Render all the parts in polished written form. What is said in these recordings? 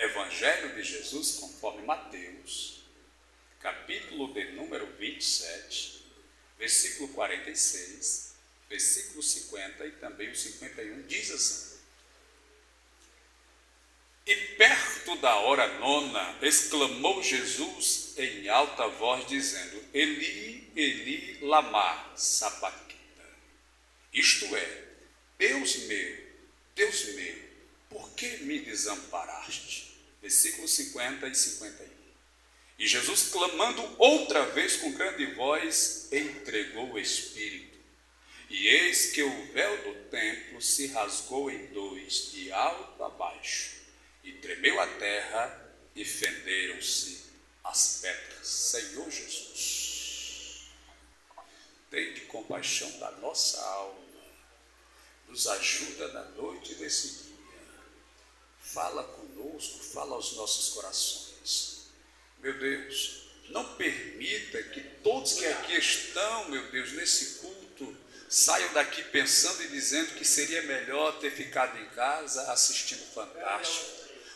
Evangelho de Jesus conforme Mateus, capítulo de número 27, versículo 46, versículo 50 e também o 51, diz assim: E perto da hora nona, exclamou Jesus em alta voz, dizendo: Eli, Eli, lama sabachthani. Isto é, Deus meu, por que me desamparaste? Versículos 50 e 51. E Jesus, clamando outra vez com grande voz, entregou o Espírito. E eis que o véu do templo se rasgou em dois, de alto a baixo, e tremeu a terra, e fenderam-se as pedras. Senhor Jesus, tende compaixão da nossa alma, nos ajuda na noite desse dia, fala conosco, fala aos nossos corações. Meu Deus, não permita que todos que aqui estão, meu Deus, nesse culto, saiam daqui pensando e dizendo que seria melhor ter ficado em casa assistindo Fantástico,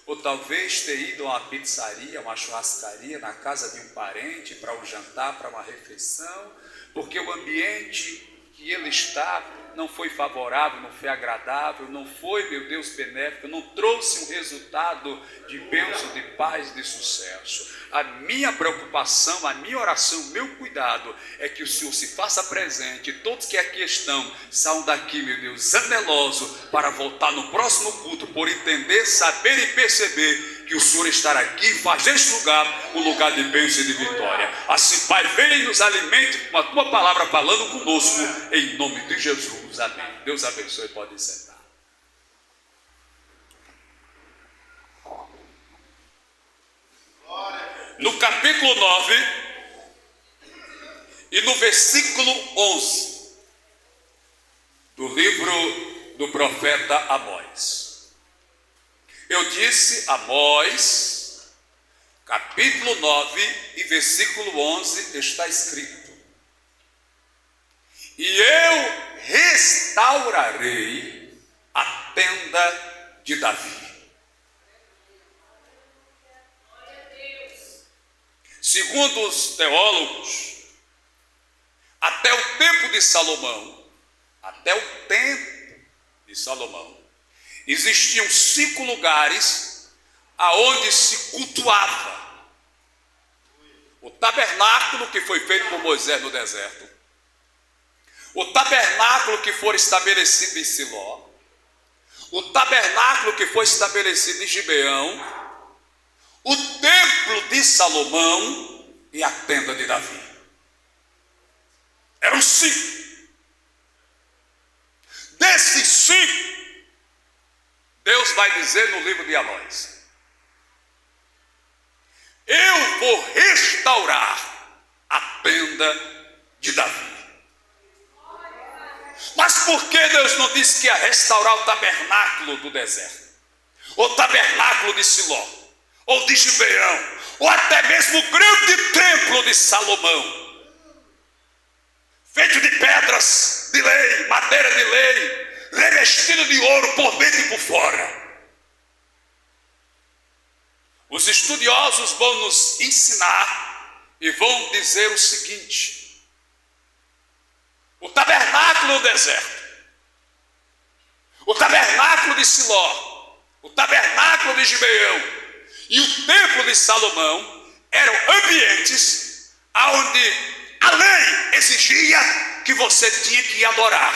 ou talvez ter ido a uma pizzaria, uma churrascaria, na casa de um parente, para um jantar, para uma refeição, porque o ambiente que ele está não foi favorável, não foi agradável, não foi, meu Deus, benéfico, não trouxe um resultado de bênção, de paz, de sucesso. A minha preocupação, a minha oração, o meu cuidado é que o Senhor se faça presente, todos que aqui estão, saiam daqui, meu Deus, andeloso, para voltar no próximo culto, por entender, saber e perceber que o Senhor estará aqui, faz deste lugar um lugar de bênção e de vitória. Assim, Pai, vem e nos alimente com a Tua palavra falando conosco, em nome de Jesus, amém. Deus abençoe, pode sentar. No capítulo 9 e no versículo 11 do livro do profeta Amós. Eu disse Amós, capítulo 9 e versículo 11, está escrito: E eu restaurarei a tenda de Davi. Segundo os teólogos, até o tempo de Salomão, existiam 5 lugares aonde se cultuava: o tabernáculo que foi feito por Moisés no deserto, o tabernáculo que foi estabelecido em Siló, o tabernáculo que foi estabelecido em Gibeão, o templo de Salomão e a tenda de Davi. Eram 5. Desses 5, Deus vai dizer no livro de Amós: eu vou restaurar a tenda de Davi. Mas por que Deus não disse que ia restaurar o tabernáculo do deserto, o tabernáculo de Siló, ou de Gibeão, ou até mesmo o grande templo de Salomão, feito de pedras de lei, madeira de lei, revestido de ouro por dentro e por fora? Os estudiosos vão nos ensinar e vão dizer o seguinte: o tabernáculo no deserto, o tabernáculo de Siló, o tabernáculo de Gibeão e o templo de Salomão eram ambientes onde a lei exigia que você tinha que adorar.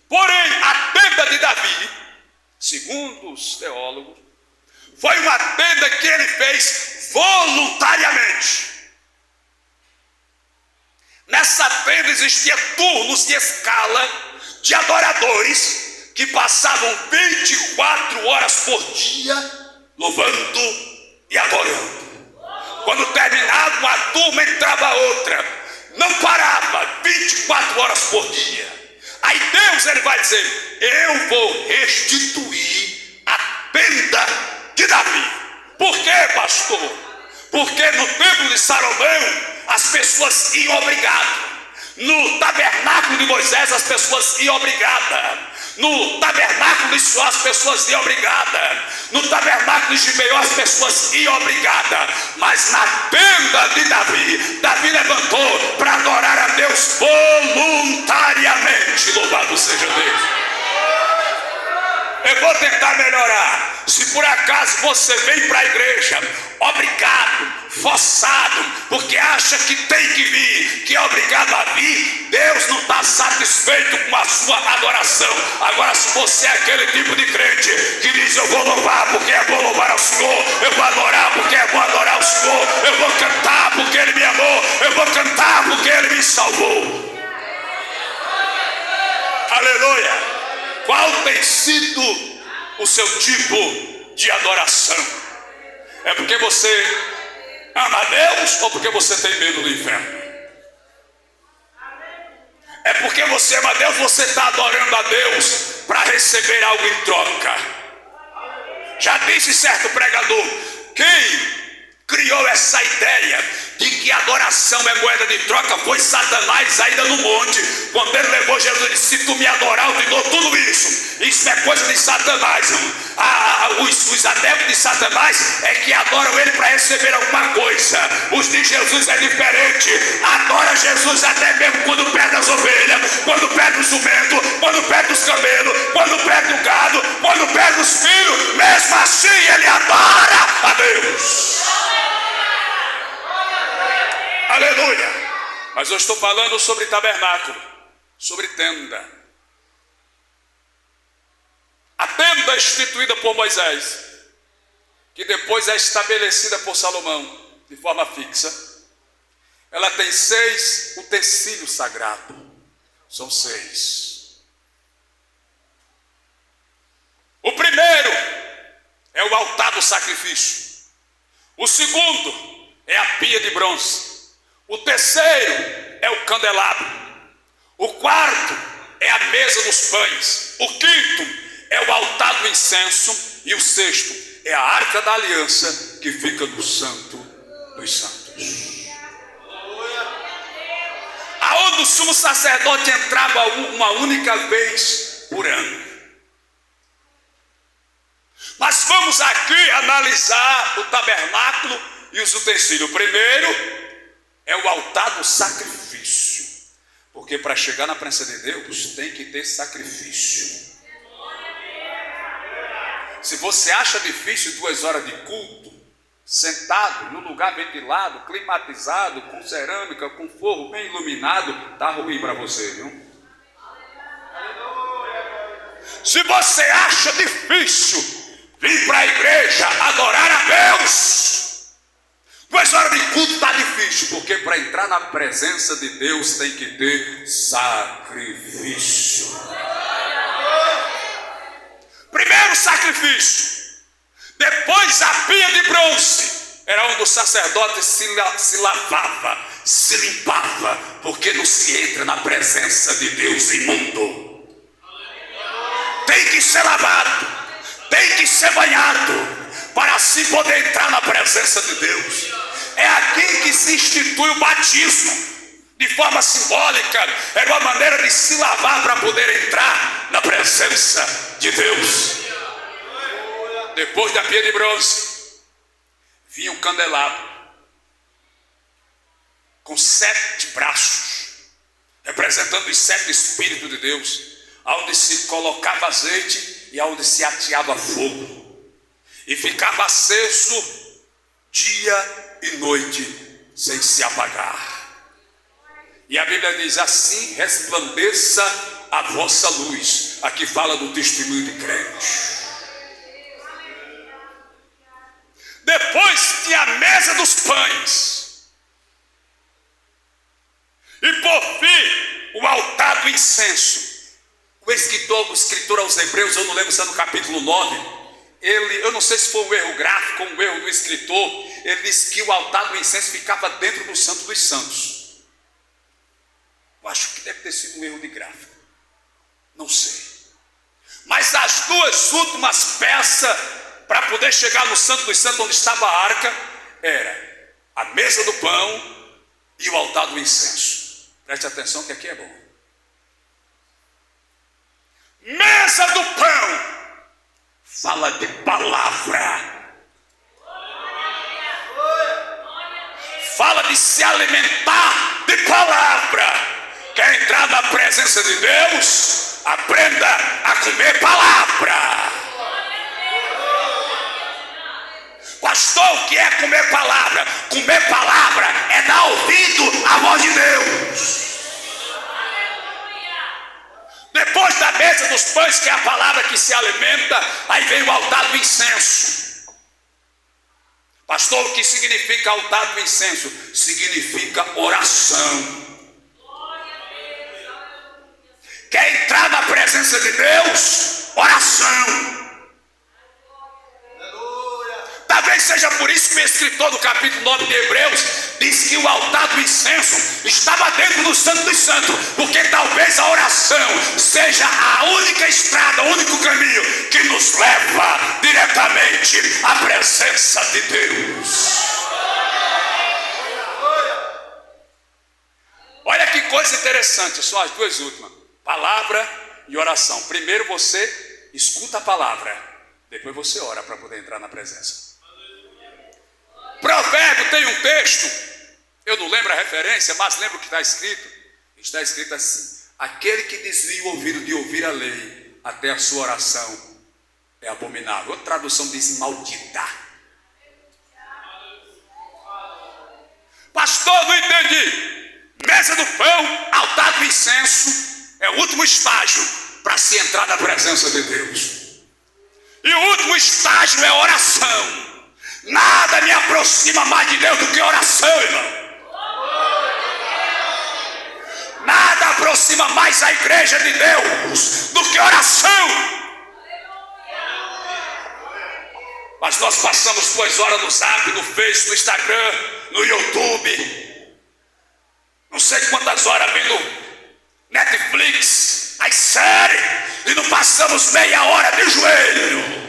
Porém, a tenda de Davi, segundo os teólogos, foi uma tenda que ele fez voluntariamente. Nessa tenda existia turnos de escala de adoradores que passavam 24 horas por dia louvando e adorando. Quando terminava uma turma, entrava outra, não parava, 24 horas por dia. Aí Deus, ele vai dizer: eu vou restituir a tenda de Davi. Por quê, pastor? Porque no templo de Salomão as pessoas iam obrigadas, no tabernáculo de Moisés as pessoas iam obrigadas, No tabernáculo de Sião as pessoas iam obrigadas. No tabernáculo de Gibeon as pessoas iam obrigadas. Mas na tenda de Davi, Davi levantou para adorar a Deus voluntariamente. Louvado seja Deus. Eu vou tentar melhorar. Se por acaso você vem para a igreja obrigado, forçado, porque acha que tem que vir, que é obrigado a vir, Deus não está satisfeito com a sua adoração. Agora, se você é aquele tipo de crente que diz: eu vou louvar porque é bom louvar ao Senhor, eu vou adorar porque é bom adorar ao Senhor, eu vou cantar porque Ele me amou, eu vou cantar porque Ele me salvou. Aleluia. Qual tem sido o seu tipo de adoração? É porque você ama a Deus ou porque você tem medo do inferno? É porque você ama a Deus, você está adorando a Deus para receber algo em troca. Já disse certo pregador: quem criou essa ideia de que adoração é moeda de troca foi Satanás, ainda no monte, quando ele levou Jesus e disse: se tu me adorar, eu te dou tudo isso. Isso é coisa de Satanás. Os adeptos de Satanás é que adoram ele para receber alguma coisa. Os de Jesus é diferente. Adora Jesus até mesmo quando perde as ovelhas, quando perde o jumento, quando perde os camelos, quando perde o gado, quando perde os filhos. Mesmo assim ele adora a Deus. Aleluia. Mas eu estou falando sobre tabernáculo, sobre tenda. A tenda instituída por Moisés, que depois é estabelecida por Salomão de forma fixa, ela tem 6 utensílios sagrados. São 6. O primeiro é o altar do sacrifício. O segundo é a pia de bronze. O terceiro é o candelabro. O quarto é a mesa dos pães. O quinto é o altar do incenso. E o sexto é a arca da aliança, que fica no santo dos santos, aonde o sumo sacerdote entrava uma única vez por ano. Mas vamos aqui analisar o tabernáculo e os utensílios. O primeiro é o altar do sacrifício, porque para chegar na presença de Deus tem que ter sacrifício. Se você acha difícil 2 horas de culto, sentado no lugar ventilado, climatizado, com cerâmica, com forro bem iluminado, está ruim para você, viu? Se você acha difícil vir para a igreja adorar a Deus, 2 horas de culto está difícil, porque para entrar na presença de Deus tem que ter sacrifício. Primeiro sacrifício, depois a pia de bronze, era onde o sacerdote se lavava, se limpava, porque não se entra na presença de Deus imundo. Tem que ser lavado, tem que ser banhado, para assim poder entrar na presença de Deus. É aqui que se institui o batismo, de forma simbólica. Era uma maneira de se lavar para poder entrar na presença de Deus. Depois da pia de bronze vinha um candelabro com 7 braços, representando os 7 Espíritos de Deus, onde se colocava azeite e onde se ateava fogo, e ficava aceso dia e noite sem se apagar. E a Bíblia diz: assim resplandeça a vossa luz. Aqui fala do testemunho de crente. Depois tinha a mesa dos pães. E por fim, o altar do incenso. O escritor aos Hebreus, eu não lembro se é no capítulo 9, eu não sei se foi um erro gráfico ou um erro do escritor, ele disse que o altar do incenso ficava dentro do Santo dos Santos. Eu acho que deve ter sido um erro de gráfico, não sei. Mas as 2 últimas peças para poder chegar no Santo dos Santos, onde estava a arca, era a mesa do pão e o altar do incenso. Preste atenção que aqui é bom. Mesa do pão fala de palavra. Fala de se alimentar de palavra. Quer entrar na presença de Deus? Aprenda a comer palavra. Pastor, o que é comer palavra? Comer palavra é dar ouvido à voz de Deus. Depois da mesa dos pães, que é a palavra que se alimenta, aí vem o altar do incenso. Pastor, o que significa altar do incenso? Significa oração. Quer entrar na presença de Deus? Oração. Talvez seja por isso que o escritor do capítulo 9 de Hebreus diz que o altar do incenso estava dentro do Santo dos Santos, porque talvez a oração seja a única estrada, o único caminho que nos leva diretamente à presença de Deus. Olha que coisa interessante, são as duas últimas: palavra e oração. Primeiro você escuta a palavra, depois você ora para poder entrar na presença. Provérbio tem um texto, eu não lembro a referência, mas lembro que está escrito. Está escrito assim: aquele que desvia o ouvido de ouvir a lei, até a sua oração é abominável. Outra tradução diz maldita. Pastor, não entendi. Mesa do pão, altar do incenso é o último estágio para se entrar na presença de Deus. E o último estágio é oração. Nada me aproxima mais de Deus do que oração, irmão. Nada aproxima mais a igreja de Deus do que oração. Mas nós passamos 2 horas no Zap, no Face, no Instagram, no YouTube, não sei quantas horas vendo Netflix, as séries, e não passamos meia hora de joelho.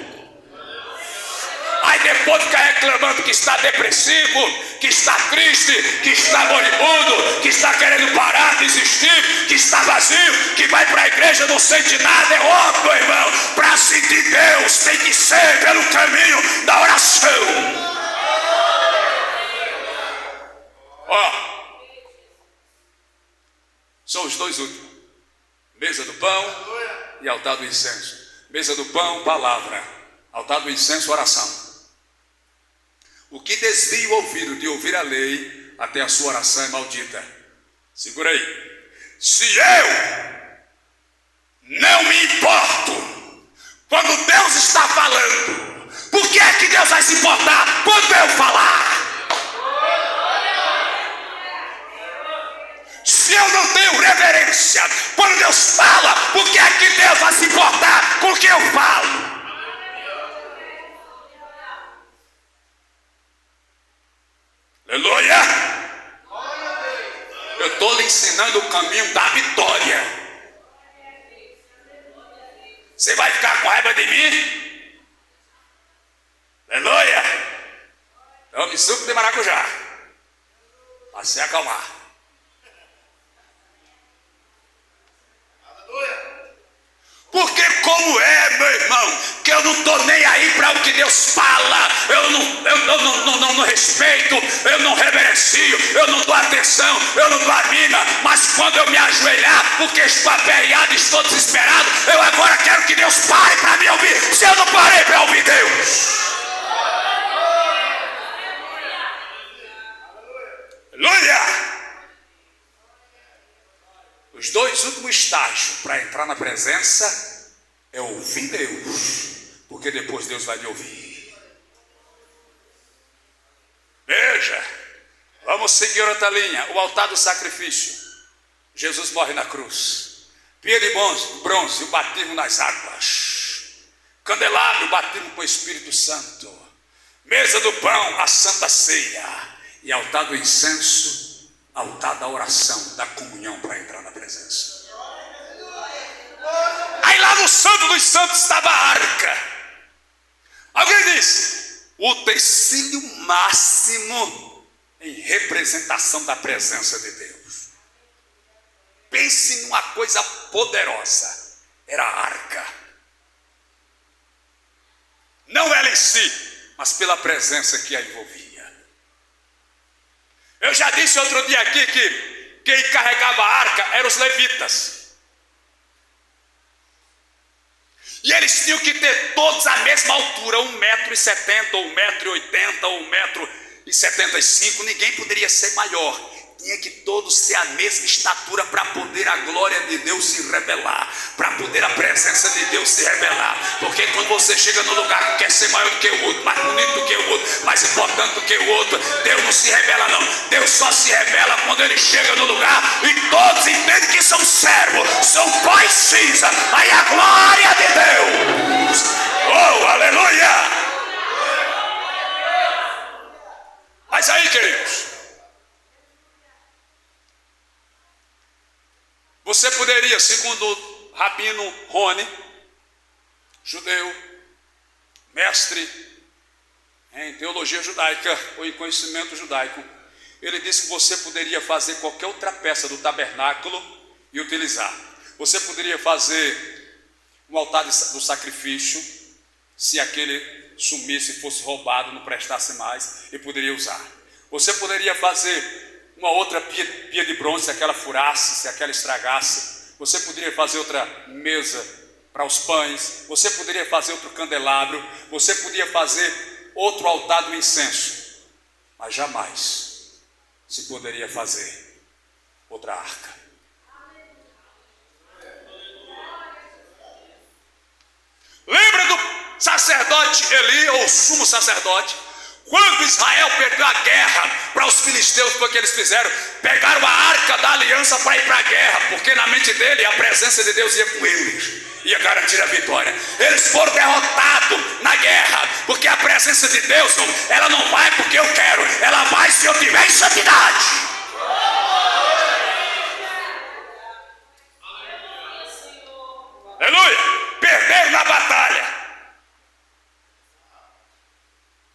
Aí depois fica reclamando que está depressivo, que está triste, que está moribundo, que está querendo parar, desistir, que está vazio, que vai para a igreja não sente nada. É óbvio, irmão, para sentir Deus tem que ser pelo caminho da oração. Ó, são os dois últimos: mesa do pão e altar do incenso. Mesa do pão, palavra; altar do incenso, oração. O que desvia o ouvido de ouvir a lei, até a sua oração é maldita. Segura aí. Se eu não me importo quando Deus está falando, por que é que Deus vai se importar quando eu falar? Se eu não tenho reverência quando Deus fala, por que é que Deus vai se importar com o que eu falo? Aleluia! Eu estou lhe ensinando o caminho da vitória. Você vai ficar com raiva de mim? Aleluia! Eu me suco de maracujá para se acalmar. Porque como é, meu irmão, que eu não estou nem aí para o que Deus fala, eu não respeito, eu não reverencio, eu não dou atenção, eu não dou a mínima, mas quando eu me ajoelhar, porque estou aperreado, estou desesperado, eu agora quero que Deus pare para me ouvir. Se eu não parei para ouvir Deus, aleluia! Os dois últimos estágios para entrar na presença é ouvir Deus, porque depois Deus vai me ouvir. Veja, vamos seguir outra linha: o altar do sacrifício. Jesus morre na cruz. Pia de bronze, o batismo nas águas. Candelabro, o batismo com o Espírito Santo. Mesa do pão, a santa ceia. E altar do incenso, altar da oração, da comunhão para entrar na presença. Aí lá no Santo dos Santos estava a arca. Alguém disse: o utensílio máximo em representação da presença de Deus. Pense numa coisa poderosa. era a arca. Não ela em si, mas pela presença que a envolvia. Eu já disse outro dia aqui que quem carregava a arca eram os levitas. E eles tinham que ter todos a mesma altura, 1,70 m, ou 1,80 m, ou 1,75 m. Ninguém poderia ser maior. Tinha que todos ter a mesma estatura para poder a glória de Deus se revelar, para poder a presença de Deus se revelar. Porque quando você chega no lugar que quer ser maior do que o outro, mais bonito do que o outro, mais importante do que o outro, Deus não se revela não. Deus só se revela quando ele chega no lugar e todos entendem que são servos, são pó cinza. Aí a glória de Deus. Oh, aleluia! Mas aí, queridos, você poderia, segundo o rabino Rony, judeu, mestre em teologia judaica ou em conhecimento judaico, ele disse que você poderia fazer qualquer outra peça do tabernáculo e utilizar. Você poderia fazer um altar do sacrifício, se aquele sumisse, fosse roubado, não prestasse mais, e poderia usar. Você poderia fazer uma outra pia de bronze, se aquela furasse, se aquela estragasse. Você poderia fazer outra mesa para os pães. Você poderia fazer outro candelabro. Você podia fazer outro altar do incenso. Mas jamais se poderia fazer outra arca. Lembra do sacerdote Eli, ou sumo sacerdote? Quando Israel perdeu a guerra para os filisteus, foi o que eles fizeram? Pegaram a arca da aliança para ir para a guerra, porque na mente dele a presença de Deus ia com eles, ia garantir a vitória. Eles foram derrotados na guerra, porque a presença de Deus, ela não vai porque eu quero, ela vai se eu tiver em santidade. Aleluia! Perderam na batalha.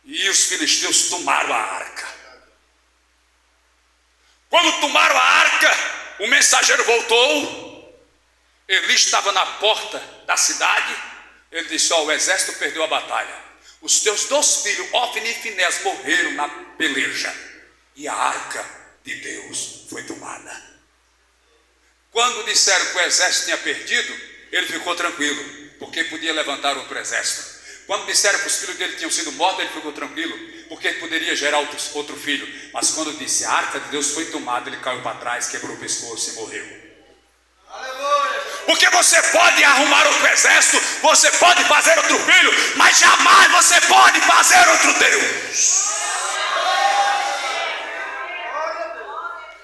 E os filisteus tomaram a arca. Quando tomaram a arca, o mensageiro voltou. Eli estava na porta da cidade. Ele disse: o exército perdeu a batalha. Os teus 2 filhos, Ofni e Finés, morreram na peleja. E a arca de Deus foi tomada. Quando disseram que o exército tinha perdido, ele ficou tranquilo, porque podia levantar outro exército. Quando disseram que os filhos dele tinham sido mortos, ele ficou tranquilo, porque poderia gerar outro filho. Mas quando disse a arca de Deus foi tomada, ele caiu para trás, quebrou o pescoço e morreu. Aleluia. Porque você pode arrumar outro exército, você pode fazer outro filho, mas jamais você pode fazer outro Deus.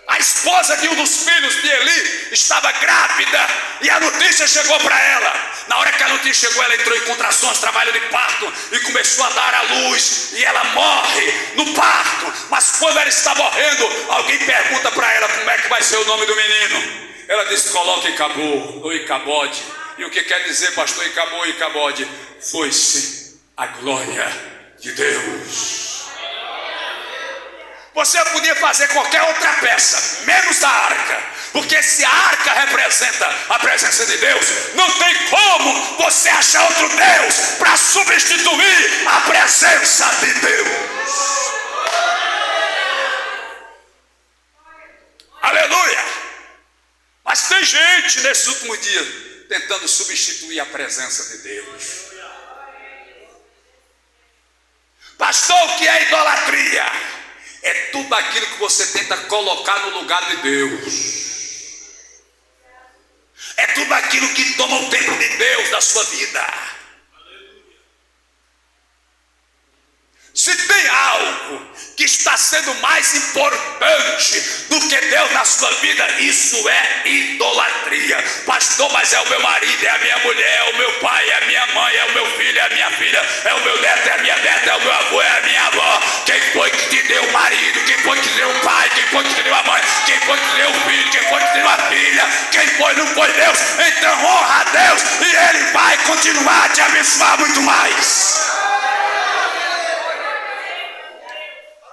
A esposa de um dos filhos de Eli estava grávida e a notícia chegou para ela. Na hora que a notícia chegou, ela entrou em contrações, trabalho de parto, e começou a dar à luz, e ela morre no parto. Mas quando ela está morrendo, alguém pergunta para ela como é que vai ser o nome do menino. Ela disse: coloque Icabô ou Icabode. E o que quer dizer, pastor, Icabô ou Icabode? Foi-se a glória de Deus. Você podia fazer qualquer outra peça, menos da arca, porque se a arca representa a presença de Deus, não tem como você achar outro Deus para substituir a presença de Deus. Aleluia! Mas tem gente nesses últimos dias tentando substituir a presença de Deus. Pastor, o que é idolatria? É tudo aquilo que você tenta colocar no lugar de Deus. É tudo aquilo que toma o tempo de Deus da sua vida. Se tem algo que está sendo mais importante do que Deus na sua vida, isso é idolatria. Pastor, mas é o meu marido, é a minha mulher, é o meu pai, é a minha mãe, é o meu filho, é a minha filha, é o meu neto, é a minha neta, é o meu avô, é a minha avó. Quem foi que te deu o marido? Quem foi que te deu o pai? Quem foi que te deu a mãe? Quem foi que te deu o filho? Quem foi que te deu a filha? Quem foi? Não foi Deus? Então honra a Deus e Ele vai continuar a te abençoar muito mais.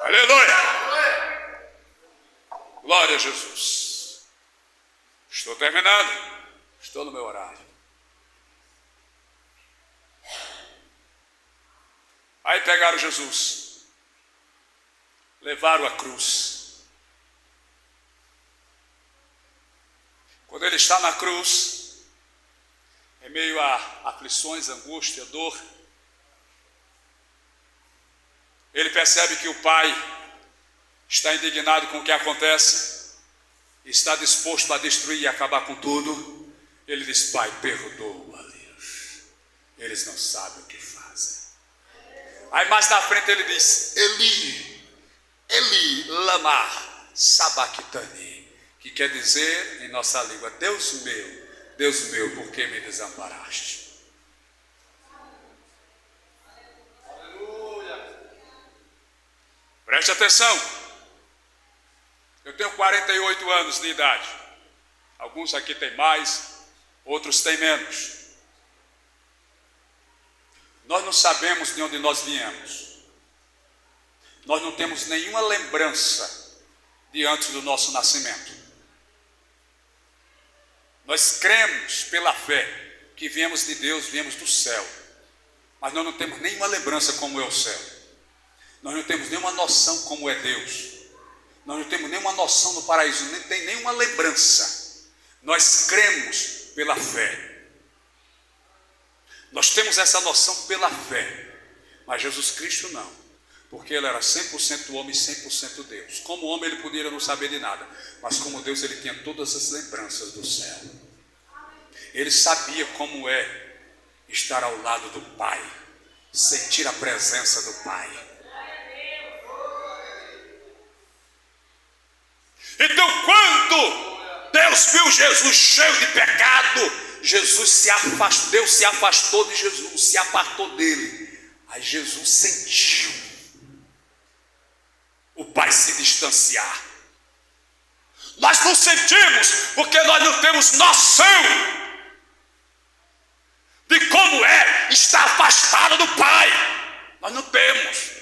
Aleluia! Glória a Jesus. Estou terminando. Estou no meu horário. Aí pegaram Jesus, levaram a cruz. Quando ele está na cruz, em meio a aflições, angústia, dor, ele percebe que o Pai está indignado com o que acontece, está disposto a destruir e acabar com tudo. Ele diz: Pai, perdoa-lhes, eles não sabem o que fazem. Aí mais na frente ele diz: Eli, Eli, lama sabachthani, que quer dizer em nossa língua: Deus meu, por que me desamparaste? Preste atenção. Eu tenho 48 anos de idade. Alguns aqui têm mais, outros têm menos. Nós não sabemos de onde nós viemos. Nós não temos nenhuma lembrança de antes do nosso nascimento. Nós cremos pela fé que viemos de Deus, viemos do céu. Mas nós não temos nenhuma lembrança como é o céu. Nós não temos nenhuma noção como é Deus. Nós não temos nenhuma noção do paraíso, nem tem nenhuma lembrança. Nós cremos pela fé. Nós temos essa noção pela fé. Mas Jesus Cristo não. Porque ele era 100% homem e 100% Deus. Como homem ele poderia não saber de nada. Mas como Deus ele tinha todas as lembranças do céu. Ele sabia como é estar ao lado do Pai. Sentir a presença do Pai. Então quando Deus viu Jesus cheio de pecado, Deus se afastou de Jesus, se apartou dele. Aí Jesus sentiu o Pai se distanciar. Nós não sentimos porque nós não temos noção de como é estar afastado do Pai. Nós não temos.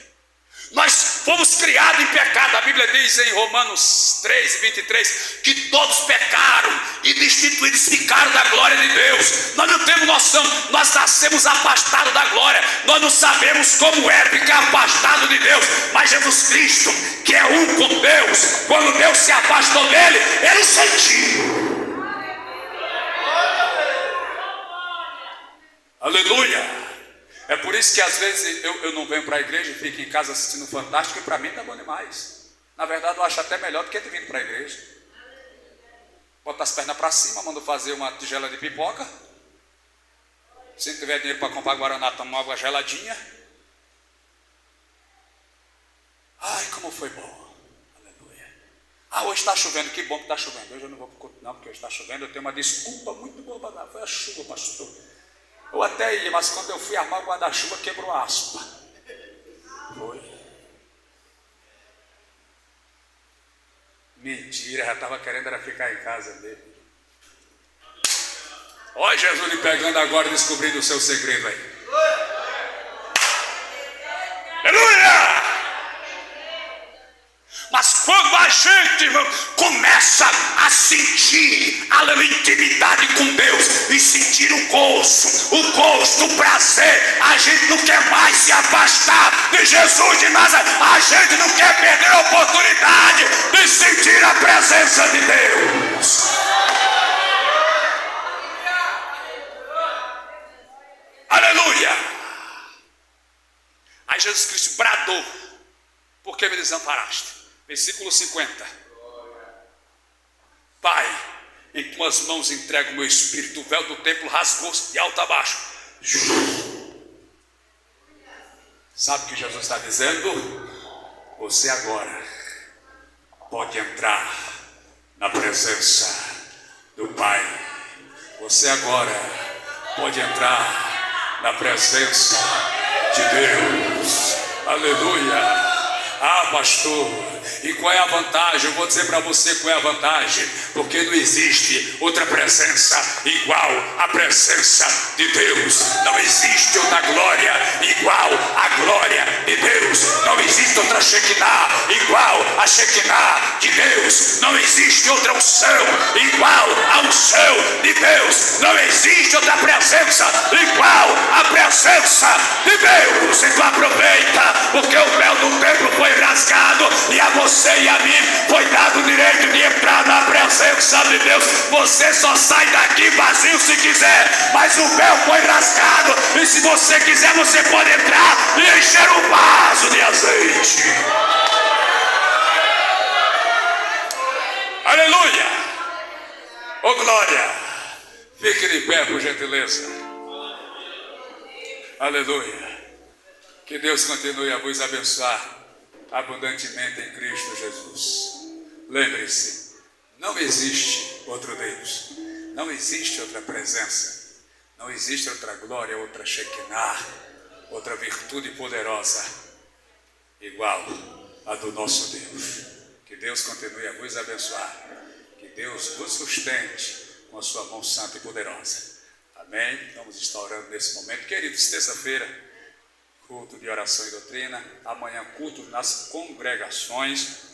Nós fomos criados em pecado. A Bíblia diz em Romanos 3:23 que todos pecaram e destituídos ficaram da glória de Deus. Nós não temos noção, nós nascemos afastados da glória. Nós não sabemos como é ficar afastado de Deus. Mas Jesus Cristo, que é um com Deus, quando Deus se afastou dele, ele sentiu. Aleluia. É por isso que às vezes eu não venho para a igreja e fico em casa assistindo Fantástico, e para mim está bom demais. Na verdade eu acho até melhor do que ter vindo para a igreja. Bota as pernas para cima, mando fazer uma tigela de pipoca. Se tiver dinheiro para comprar guaraná, toma uma água geladinha. Ai, como foi bom. Aleluia. Hoje está chovendo, que bom que está chovendo. Hoje eu não vou para o culto não, porque hoje está chovendo. Eu tenho uma desculpa muito boa para dar. Foi a chuva, pastor. Eu até ia, mas quando eu fui armar o guarda-chuva, quebrou a aspa. Foi. Mentira, já estava querendo era ficar em casa dele. Olha Jesus lhe pegando agora, descobrindo o seu segredo aí. Aleluia! Mas quando a gente, irmão, começa a sentir a intimidade com Deus e sentir o gosto, o prazer, a gente não quer mais se afastar de Jesus de Nazaré. A gente não quer perder a oportunidade de sentir a presença de Deus. Aleluia! Aí Jesus Cristo bradou: por que me desamparaste? Versículo 50. Pai, em tuas mãos entrego o meu espírito. O véu do templo rasgou-se de alto a baixo. Sabe o que Jesus está dizendo? Você agora pode entrar na presença do Pai. Você agora pode entrar na presença de Deus. Aleluia. Pastor, e qual é a vantagem? Eu vou dizer para você qual é a vantagem. Porque não existe outra presença igual à presença de Deus. Não existe outra glória igual à glória de Deus. Não existe outra Shekinah igual a Shekinah de Deus. Não existe outra unção igual à unção de Deus. Não existe outra presença igual à presença de Deus. Então aproveita, porque o véu do templo foi rasgado e a você e a mim foi dado o direito de entrar na presença de Deus. Você só sai daqui vazio se quiser, mas o véu foi rasgado e se você quiser você pode entrar e encher um vaso de azeite. Aleluia! Oh glória! Fique de pé por gentileza. Aleluia! Que Deus continue a vos abençoar abundantemente em Cristo Jesus. Lembre-se, não existe outro Deus, não existe outra presença, não existe outra glória, outra Shekinah, outra virtude poderosa igual a do nosso Deus. Que Deus continue a vos abençoar, que Deus vos sustente com a sua mão santa e poderosa. Amém? Vamos estar orando nesse momento. Queridos, terça-feira, culto de oração e doutrina. Amanhã, culto nas congregações.